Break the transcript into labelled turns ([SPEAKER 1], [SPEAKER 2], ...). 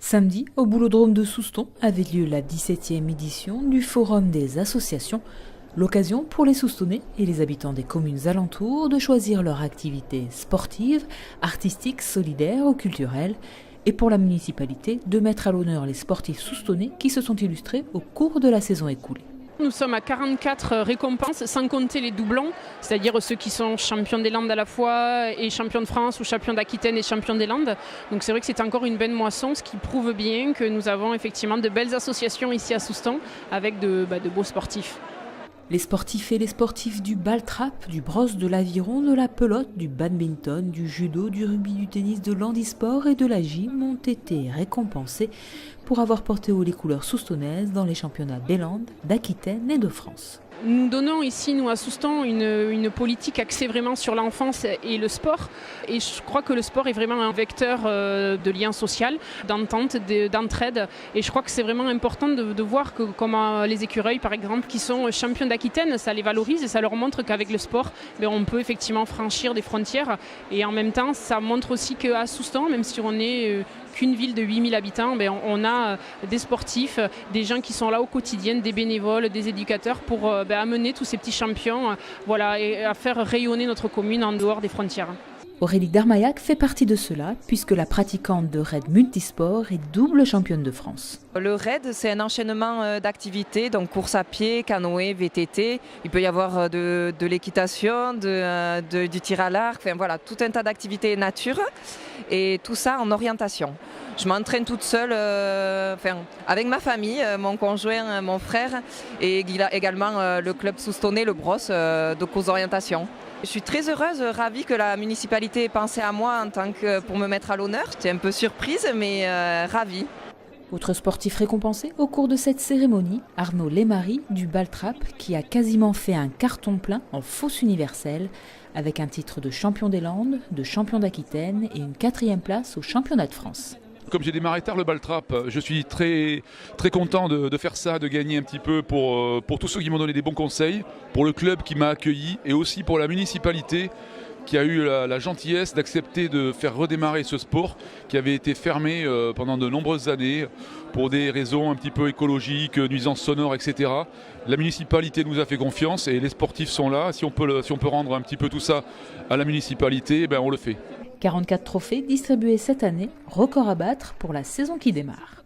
[SPEAKER 1] Samedi, au Boulodrome de Souston, avait lieu la 17e édition du Forum des associations, l'occasion pour les Soustonnais et les habitants des communes alentours de choisir leur activité sportive, artistique, solidaire ou culturelle, et pour la municipalité de mettre à l'honneur les sportifs soustonnais qui se sont illustrés au cours de la saison écoulée.
[SPEAKER 2] Nous sommes à 44 récompenses, sans compter les doublons, c'est-à-dire ceux qui sont champions des Landes à la fois et champions de France ou champions d'Aquitaine et champions des Landes. Donc c'est vrai que c'est encore une belle moisson, ce qui prouve bien que nous avons effectivement de belles associations ici à Souston avec de beaux sportifs.
[SPEAKER 1] Les sportifs et les sportifs du ball-trap, du brosse, de l'aviron, de la pelote, du badminton, du judo, du rugby, du tennis, de l'handisport et de la gym ont été récompensés pour avoir porté haut les couleurs soustonnaises dans les championnats des Landes, d'Aquitaine et de France.
[SPEAKER 2] Nous donnons ici, nous à Souston, une politique axée vraiment sur l'enfance et le sport. Et je crois que le sport est vraiment un vecteur de lien social, d'entente, d'entraide. Et je crois que c'est vraiment important de voir que, comme les écureuils, par exemple, qui sont champions d'Aquitaine, ça les valorise et ça leur montre qu'avec le sport, on peut effectivement franchir des frontières. Et en même temps, ça montre aussi qu'à Souston, même si on n'est qu'une ville de 8000 habitants, on a des sportifs, des gens qui sont là au quotidien, des bénévoles, des éducateurs pour amener tous ces petits champions et à faire rayonner notre commune en dehors des frontières.
[SPEAKER 1] Aurélie Darmaillac fait partie de cela puisque la pratiquante de raid multisport est double championne de France.
[SPEAKER 3] Le raid, c'est un enchaînement d'activités, donc course à pied, canoë, VTT. Il peut y avoir de l'équitation, du tir à l'arc, tout un tas d'activités nature et tout ça en orientation. Je m'entraîne toute seule avec ma famille, mon conjoint, mon frère et également le club soustonnais, le Brosse, de course d'orientation. Je suis très heureuse, ravie que la municipalité ait pensé à moi pour me mettre à l'honneur. J'étais un peu surprise, mais ravie.
[SPEAKER 1] Autre sportif récompensé au cours de cette cérémonie, Arnaud Lemarie du ball-trap qui a quasiment fait un carton plein en fosse universelle avec un titre de champion des Landes, de champion d'Aquitaine et une 4e place au championnat de France.
[SPEAKER 4] Comme j'ai démarré tard le ball-trap, je suis très, très content de faire ça, de gagner un petit peu pour tous ceux qui m'ont donné des bons conseils, pour le club qui m'a accueilli et aussi pour la municipalité qui a eu la gentillesse d'accepter de faire redémarrer ce sport qui avait été fermé pendant de nombreuses années pour des raisons un petit peu écologiques, nuisances sonores, etc. La municipalité nous a fait confiance et les sportifs sont là. Si on peut rendre un petit peu tout ça à la municipalité, on le fait.
[SPEAKER 1] 44 trophées distribués cette année, record à battre pour la saison qui démarre.